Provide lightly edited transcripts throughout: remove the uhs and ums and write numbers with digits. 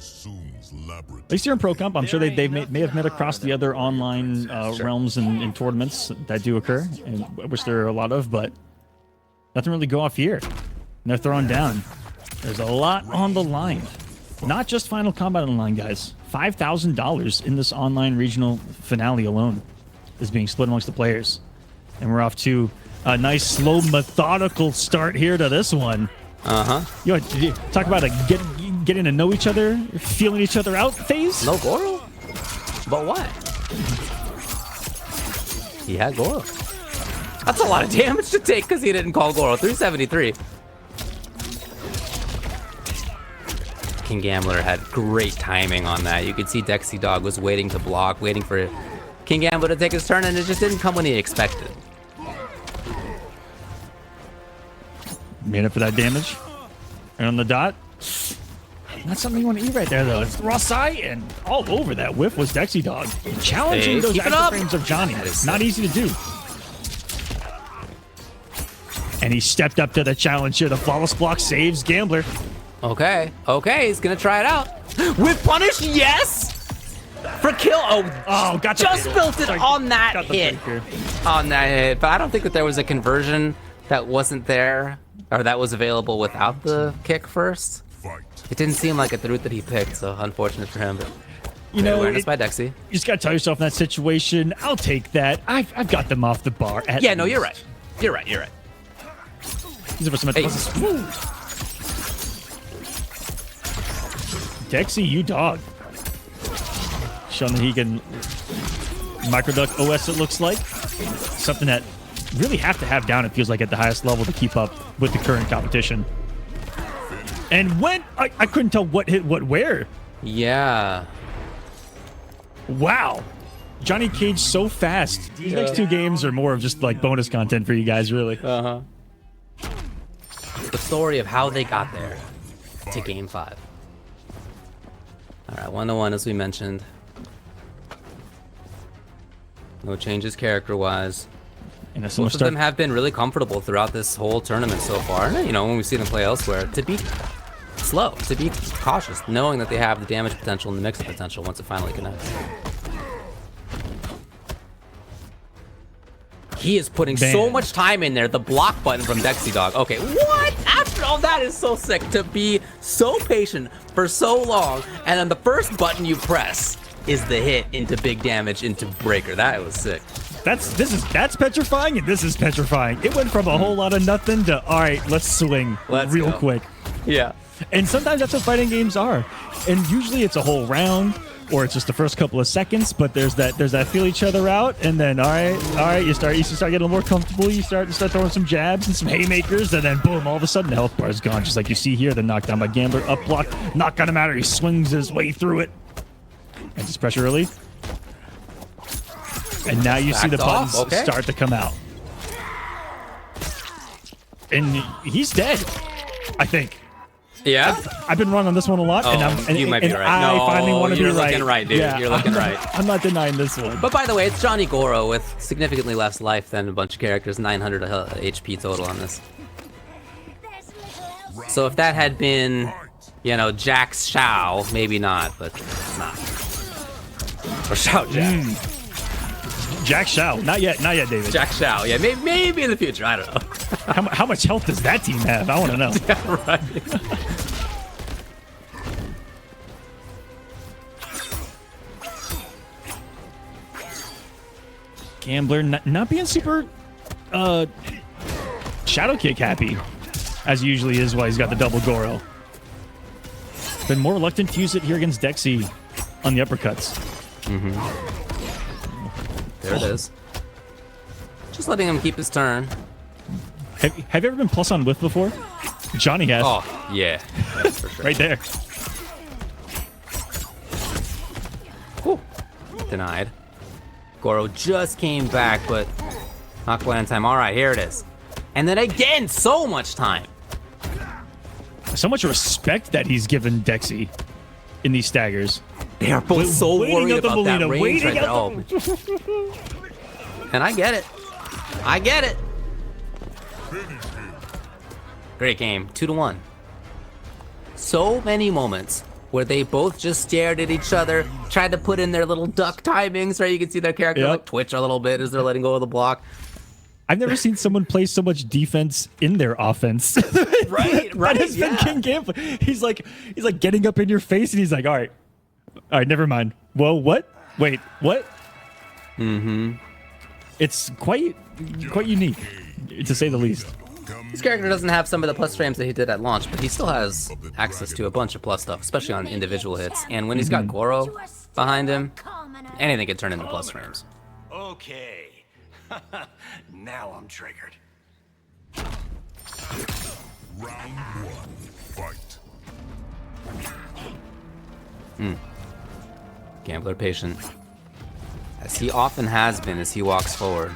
At least here in Pro Comp, I'm sure they may have met across the other online realms and tournaments that do occur, and which there are a lot of, but nothing really go off here. And they're throwing down. There's a lot on the line. Not just Final Combat on the line, guys. $5,000 in this online regional finale alone is being split amongst the players. And we're off to a nice, slow, methodical start here to this one. You know, talk about a getting to know each other, feeling each other out phase. No Goro? But what? He had Goro. That's a lot of damage to take because he didn't call Goro. 373. KingGambler had great timing on that. You could see Dexi Dog was waiting to block, waiting for KingGambler to take his turn, and it just didn't come when he expected. Made up for that damage. And on the dot. Not something you want to eat right there, though. It's raw sight, and all over that whiff was Dexi Dog. Challenging those active frames of Johnny. Not easy to do. And he stepped up to the challenge here. The flawless block saves Gambler. Okay, he's gonna try it out. With punish, yes! For kill, got just built it on that hit. On that hit, but I don't think that there was a conversion that wasn't there, or that was available without the kick first. It didn't seem like the route that he picked, so unfortunate for him. But you know, awareness by Dexi. You just gotta tell yourself in that situation, I'll take that. I've got them off the bar. Yeah, no, you're right. You're right. These are for some Dexy, you dog. Showing that he can microduck OS, it looks like. Something that really have to have down, it feels like, at the highest level to keep up with the current competition. And when I couldn't tell what hit what where. Yeah. Wow. Johnny Cage so fast. These next two games are more of just like bonus content for you guys, really. The story of how they got there to game 5. All right, 1-1 as we mentioned. No changes character-wise. Most of them have been really comfortable throughout this whole tournament so far. You know, when we see them play elsewhere, to be slow, to be cautious, knowing that they have the damage potential and the mix-up potential once it finally connects. He is putting so much time in there. The block button from Dexi Dog. Okay, what? After all that is so sick to be so patient for so long, and then the first button you press is the hit into big damage into breaker. That was sick. That's petrifying, and this is petrifying. It went from a whole lot of nothing to all right, let's swing real quick. Yeah. And sometimes that's what fighting games are. And usually it's a whole round, or it's just the first couple of seconds, but there's that feel each other out, and then all right, you start getting a little more comfortable. You start throwing some jabs and some haymakers, and then boom, all of a sudden the health bar is gone, just like you see here. The knockdown by Gambler, up block, not gonna matter. He swings his way through it, and just pressure relief. And now you see the buttons start to come out, and he's dead, I think. Yeah, I've been wrong on this one a lot, and you might be right. I finally want to be right. You're looking right, dude. Yeah, you're looking right. I'm not denying this one. But by the way, it's Johnny Goro with significantly less life than a bunch of characters, 900 HP total on this. So if that had been, you know, Jack Shao, maybe not, but it's not. Or Shao Jack. Jack Shao, not yet, David. Jack Shao, yeah, maybe in the future. I don't know. How much health does that team have? I want to know. Yeah, right. Gambler not being super shadow kick happy, as he usually is, while he's got the double Goro. Been more reluctant to use it here against Dexy on the uppercuts. There it is. Just letting him keep his turn. Have you ever been plus on whiff before? Johnny has. Oh, yeah. That's for sure. Right there. Whew. Denied. Goro just came back, but not quite in time. All right, here it is. And then again, so much time. So much respect that he's given Dexy in these staggers. They are both so worried about that range right there. Oh. And I get it. I get it. Great game. 2-1. So many moments where they both just stared at each other, tried to put in their little duck timings, right? You can see their character like twitch a little bit as they're letting go of the block. I've never seen someone play so much defense in their offense. Right. That has been KingGambler. He's like getting up in your face, and he's like, all right, never mind. Whoa, what? Wait, what? Mm-hmm. It's quite unique, to say the least. This character doesn't have some of the plus frames that he did at launch, but he still has access to a bunch of plus stuff, especially on individual hits. And when he's got Goro behind him, anything can turn into plus frames. Okay. Now I'm triggered. Round 1, fight. Gambler patient, as he often has been as he walks forward.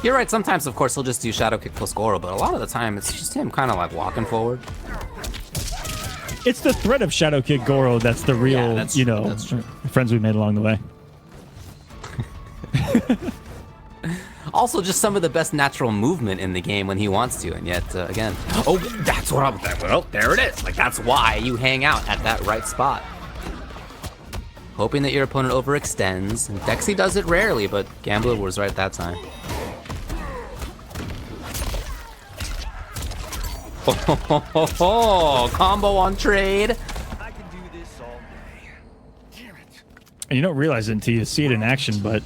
You're right, sometimes of course he'll just do Shadow Kick plus Goro, but a lot of the time it's just him kind of like walking forward. It's the threat of Shadow Kick Goro that's the real, that's true. friends we made along the way. Also, just some of the best natural movement in the game when he wants to, and yet, again... Oh, that's what I'm... Well, there it is. Like, that's why you hang out at that right spot. Hoping that your opponent overextends. And Dexy does it rarely, but Gambler was right that time. Oh, combo on trade. I can do this all day. Damn it. And you don't realize it until you see it in action, but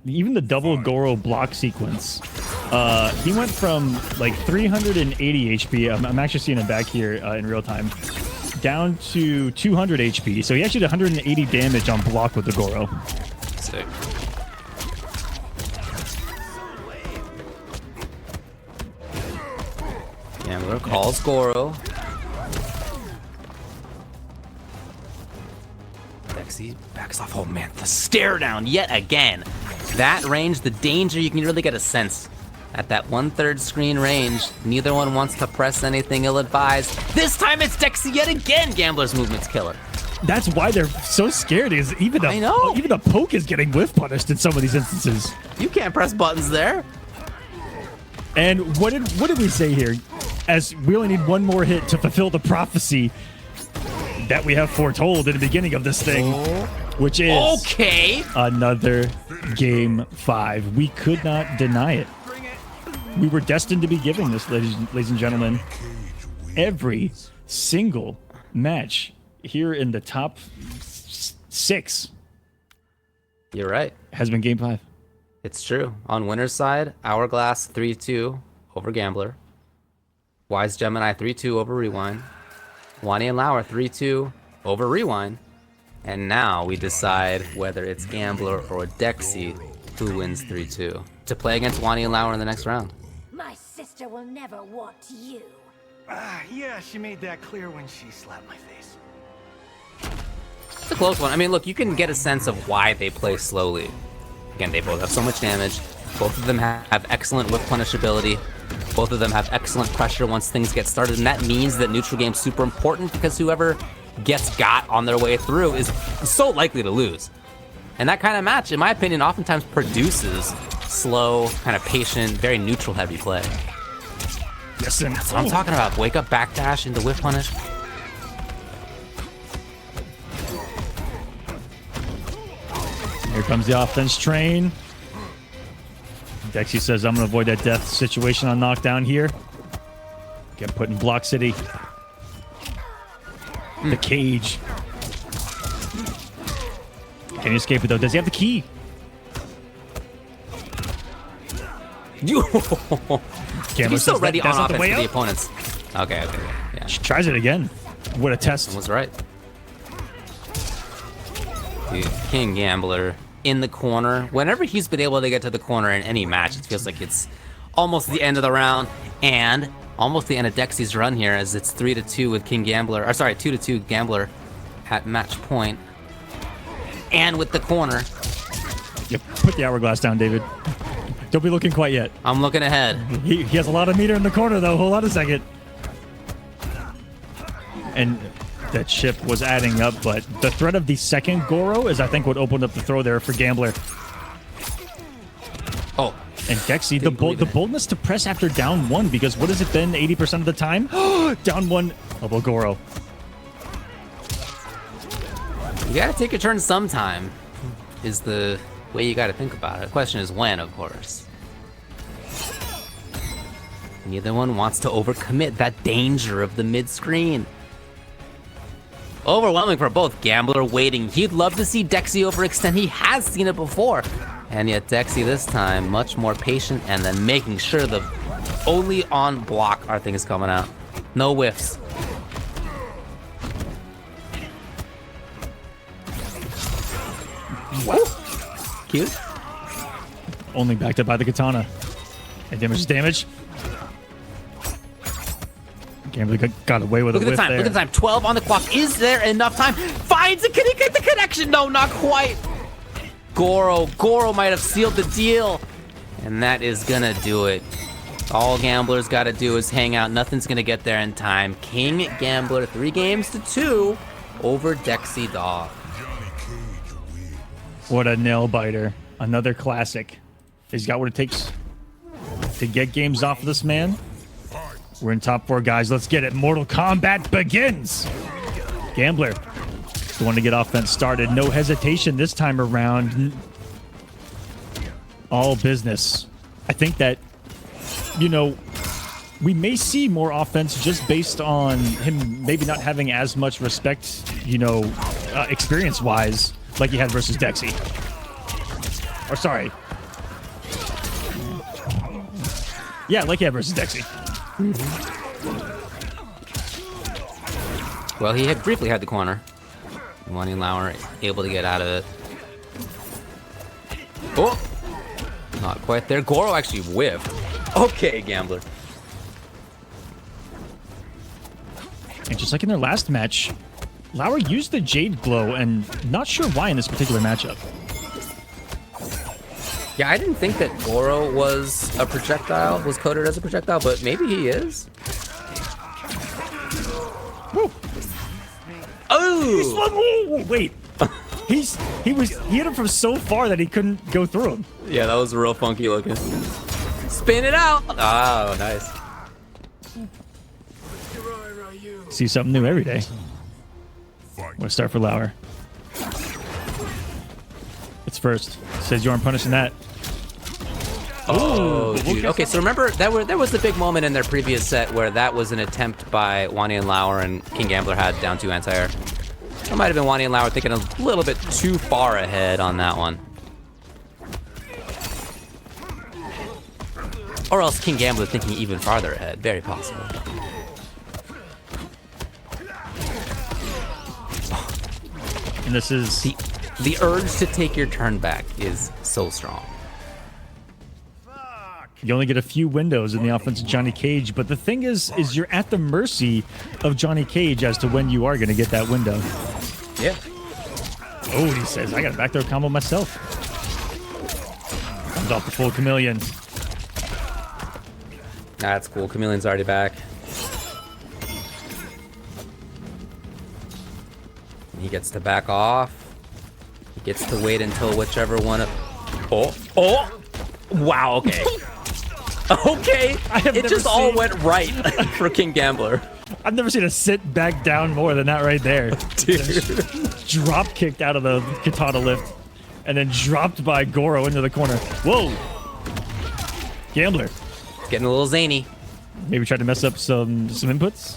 even the double Goro block sequence, he went from like 380 HP, I'm actually seeing it back here in real time, down to 200 HP. So he actually did 180 damage on block with the Goro. Sick. Gambler calls Goro. Dexy backs off. Oh man, the stare down yet again. That range, the danger, you can really get a sense. At that 1/3 screen range, neither one wants to press anything ill-advised. This time it's Dexy yet again. Gambler's movement's killer. That's why they're so scared, is even a poke is getting whiff punished in some of these instances. You can't press buttons there. And what did we say here? As we only need one more hit to fulfill the prophecy that we have foretold in the beginning of this thing, which is another game 5. We could not deny it. We were destined to be giving this, ladies and gentlemen, every single match here in the top 6. You're right. Has been game 5. It's true. On winner's side, Hourglass 3-2 over Gambler. Wise Gemini 3-2 over Rewind. WANNIANLAOER 3-2 over Rewind. And now we decide whether it's Gambler or Dexy who wins 3-2 to play against WANNIANLAOER in the next round. My sister will never want you. Yeah, she made that clear when she slapped my face. It's a close one. I mean, look, you can get a sense of why they play slowly. Again, they both have so much damage. Both of them have excellent whip punishability. Both of them have excellent pressure once things get started, and that means that neutral game's super important because whoever gets got on their way through is so likely to lose. And that kind of match, in my opinion, oftentimes produces slow, kind of patient, very neutral heavy play. Listen, That's what I'm talking about. Wake up, backdash into whip punish. Here comes the offense train. Dexy says, I'm going to avoid that death situation on knockdown here. Get put in Block City. The cage. Can he escape it, though? Does he have the key? He's still ready on offense for the opponents. Okay. Yeah. She tries it again. What a test. Was right. Dude, KingGambler in the corner. Whenever he's been able to get to the corner in any match, it feels like it's almost the end of the round and almost the end of Dexy's run here, as it's 3-2 with KingGambler, or sorry, 2-2 Gambler at match point. And with the corner. Yep, put the hourglass down, David. Don't be looking quite yet. I'm looking ahead. He has a lot of meter in the corner, though. Hold on a second. And that chip was adding up, but the threat of the second Goro is, I think, what opened up the throw there for Gambler. Oh. And Dexy, the boldness to press after down 1, because what has it been 80% of the time? Down 1. Elbow Goro. You gotta take your turn sometime, is the way you gotta think about it. The question is when, of course. Neither one wants to overcommit that danger of the mid-screen. Overwhelming for both. Gambler waiting. He'd love to see Dexy overextend. He has seen it before. And yet Dexy this time, much more patient and then making sure the only on block our thing is coming out. No whiffs. Woo. Cute. Only backed up by the katana. And damage. Gambler got away with a whiff there. Look at the time. 12 on the clock. Is there enough time? Finds it. Can he get the connection? No, not quite. Goro might have sealed the deal. And that is gonna do it. All Gambler's gotta do is hang out. Nothing's gonna get there in time. KingGambler 3-2 over Dexy Dog. What a nail biter. Another classic. He's got what it takes to get games off of this man. We're in top 4, guys. Let's get it. Mortal Kombat begins. Gambler, the one to get offense started. No hesitation this time around. All business. I think that, you know, we may see more offense just based on him maybe not having as much respect, you know, experience-wise, like he had versus Dexy. Or sorry. Yeah, like he had versus Dexy. Well, he had briefly had the corner. WANNIANLAOER able to get out of it. Oh! Not quite there. Goro actually whiffed. Okay, Gambler. And just like in their last match, Lauer used the Jade Glow, and not sure why in this particular matchup. Yeah, I didn't think that Goro was a projectile, was coded as a projectile, but maybe he is. Woo. Oh! Wait. He hit him from so far that he couldn't go through him. Yeah, that was real funky looking. Spin it out! Oh, nice. See something new every day. We'll start for Lauer. It's first. Says you aren't punishing that. Oh, dude. Okay, so remember there was the big moment in their previous set where that was an attempt by WANNIANLAOER and KingGambler had down 2 anti-air. That might have been WANNIANLAOER thinking a little bit too far ahead on that one. Or else KingGambler thinking even farther ahead. Very possible. And this is... The urge to take your turn back is so strong. You only get a few windows in the offense of Johnny Cage, but the thing is you're at the mercy of Johnny Cage as to when you are going to get that window. Yeah. Oh, he says, I got a back throw combo myself. Comes off the full chameleon. That's cool. Chameleon's already back. He gets to back off. He gets to wait until whichever one of... Oh! Wow, okay. Okay, it just all went right for KingGambler. I've never seen a sit back down more than that right there. Dude. Drop kicked out of the katana lift and then dropped by Goro into the corner. Whoa! Gambler. Getting a little zany. Maybe try to mess up some inputs.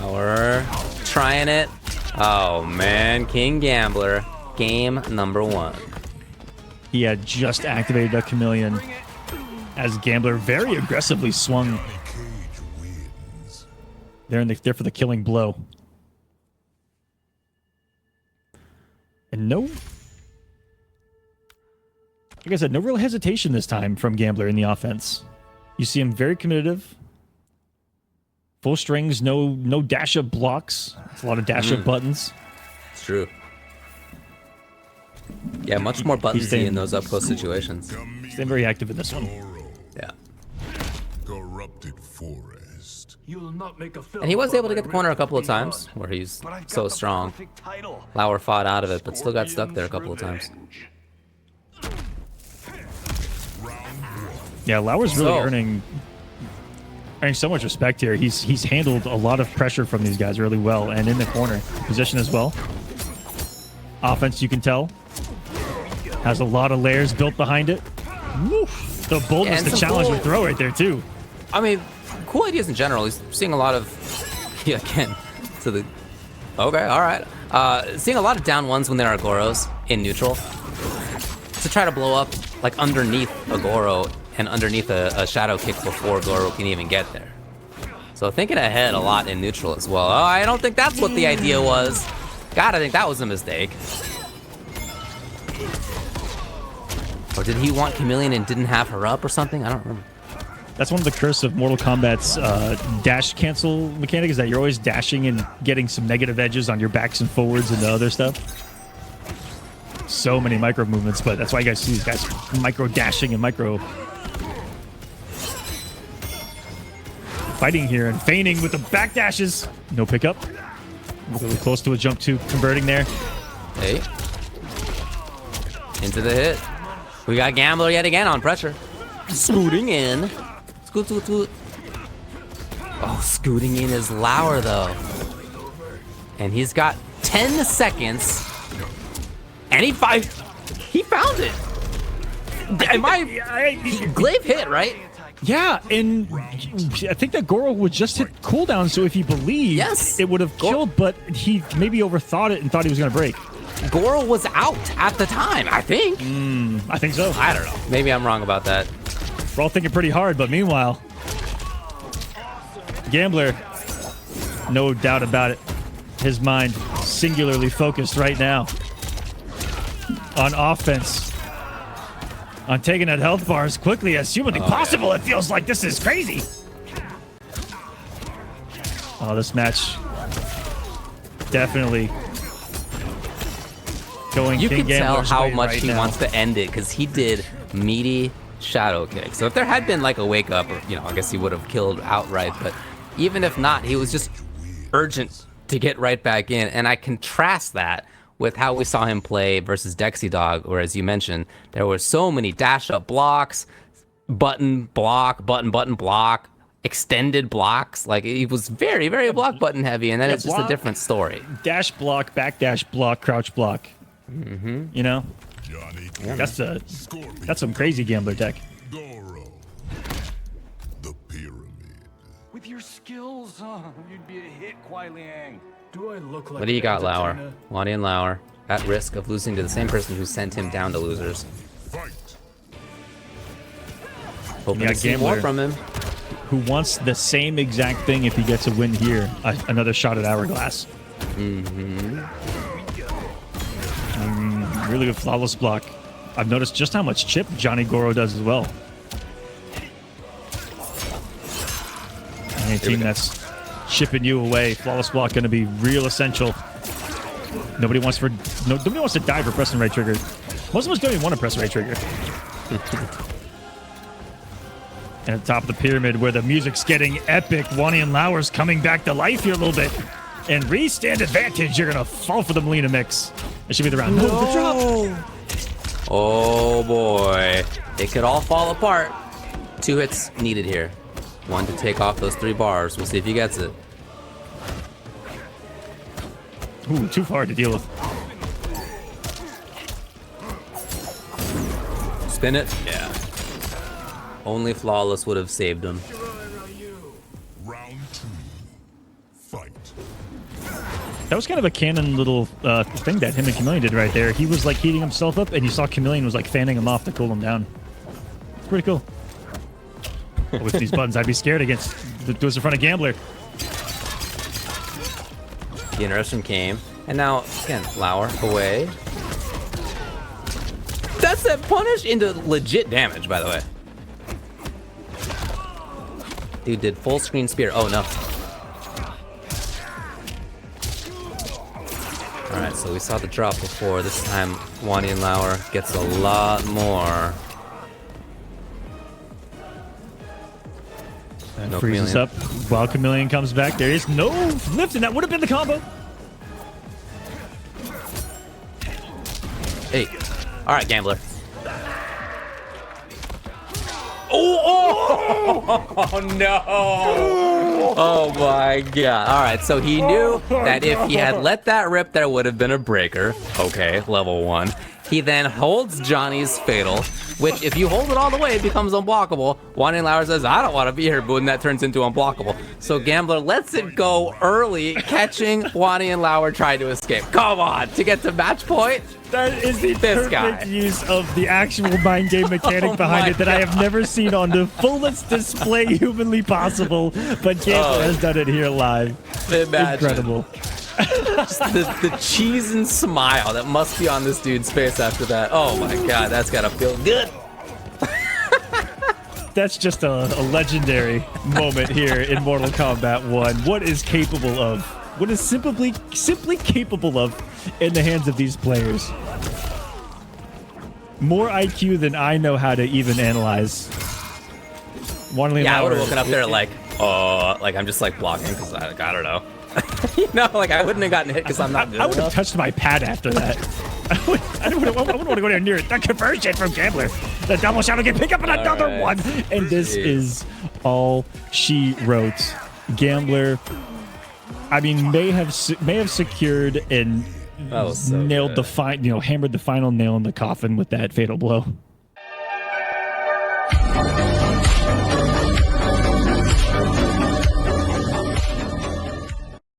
Lauer trying it. Oh man, KingGambler. Game number 1. He had just activated a chameleon as Gambler very aggressively swung. There for the killing blow. And no, like I said, no real hesitation this time from Gambler in the offense. You see him very committed. Full strings, no dash up blocks. It's a lot of dash up buttons. It's true. Yeah, much more buttonsy in those up close situations. Staying very active in this one. Yeah. Corrupted forest. And he was able to get the corner a couple of times where he's so strong. Lauer fought out of it, but still got stuck there a couple of times. Yeah, Lauer's really Earning so much respect here. He's handled a lot of pressure from these guys really well, and in the corner position as well. Offense, you can tell, has a lot of layers built behind it. Woo. The boldness to challenge the throw right there too. I mean, cool ideas in general. He's seeing a lot of, yeah, again, to the, okay, all right. Seeing a lot of down ones when there are Goros in neutral. To try to blow up like underneath a Goro and underneath a shadow kick before Goro can even get there. So thinking ahead a lot in neutral as well. Oh, I don't think that's what the idea was. God, I think that was a mistake. Or did he want Chameleon and didn't have her up or something? I don't remember. That's one of the curse of Mortal Kombat's dash cancel mechanic, is that you're always dashing and getting some negative edges on your backs and forwards and the other stuff. So many micro movements, but that's why you guys see these guys micro dashing and micro fighting here and feigning with the back dashes. No pickup. Really close to a jump 2 converting there. Hey. Into the hit. We got Gambler yet again on pressure. Scooting in. Scoot, scoot, scoot. Oh, scooting in is Lauer though. And he's got 10 seconds. And he found it. Glaive hit, right? Yeah, and I think that Goro would just hit cooldown, so if he believed, yes, it would have killed, but he maybe overthought it and thought he was going to break. Goro was out at the time, I think. I think so. I don't know. Maybe I'm wrong about that. We're all thinking pretty hard, but meanwhile, Gambler, no doubt about it, his mind singularly focused right now on offense, on taking that health bar as quickly as humanly possible. Yeah. It feels like this is crazy. Oh, this match definitely going. You can tell how much right he now. wants to end it because he did meaty shadow kick. So if there had been like a wake up, you know, I guess he would have killed outright. But even if not, he was just urgent to get right back in. And I contrast that with how we saw him play versus Dexy Dog, where, as you mentioned, there were so many dash up blocks, button block, button block, extended blocks. Like, he was very, very block button heavy, and then it's just a different story. Dash block, back dash block, crouch block. You know, that's some crazy Gambler tech. Goro, the pyramid. With your skills, you'd be a hit, Kuai Liang. Do I look like What do you got, Lauer? WANNIANLAOER, at risk of losing to the same person who sent him down to losers. Fight. Hoping to see more from him. Who wants the same exact thing if he gets a win here? Another shot at Hourglass. Really good flawless block. I've noticed just how much chip Johnny Goro does as well. Any team that's chipping you away, flawless block going to be real essential. Nobody wants to die for pressing right trigger. Most of us don't even want to press right trigger. And at the top of the pyramid, where the music's getting epic, WANNIANLAOER's coming back to life here a little bit. And re-stand advantage, you're going to fall for the Melina mix. It should be the round. No, the drop. Oh boy. It could all fall apart. 2 hits needed here. 1 to take off those 3 bars. We'll see if he gets it. Ooh, too far to deal with. Spin it? Yeah. Only Flawless would have saved him. Round 2. Fight. That was kind of a canon little thing that him and Chameleon did right there. He was like heating himself up, and you saw Chameleon was like fanning him off to cool him down. It's pretty cool. With these buttons, I'd be scared against those in front of Gambler. The interruption came, and now again, Lauer away. That's that punish into legit damage, by the way. Dude did full screen spear. Oh no. All right, so we saw the drop before. This time, WANNIANLAOER gets a lot more. No freezes up while Chameleon comes back. There is no lift, and that would have been the combo. Hey, all right, Gambler. Oh no! Oh my god. Alright, so he knew that if he had let that rip, there would have been a breaker. Okay, level 1. He then holds Johnny's Fatal, which if you hold it all the way, it becomes unblockable. WannyanLAOER says, I don't want to be here, but then that turns into unblockable. So Gambler lets it go early, catching WannyanLAOER trying to escape. Come on, to get to match point. That is the perfect use of the actual mind game mechanic behind it that I have never seen on the fullest display humanly possible, but Gambler has done it here live. Imagine. Incredible. Just the cheese and smile that must be on this dude's face after that. Oh my god, that's gotta feel good. That's just a legendary moment here in Mortal Kombat 1. What is capable of? What is simply capable of in the hands of these players? More IQ than I know how to even analyze. Yeah, I would have woken up there like I'm just like blocking because I don't know. You know, like I wouldn't have gotten hit because I'm not good I would have enough. touched my pad after that. I wouldn't want to go down near it. That conversion from Gambler. The double shadow can pick up another one. And this is all she wrote. Gambler, I mean, may have secured and nailed the hammered the final nail in the coffin with that fatal blow.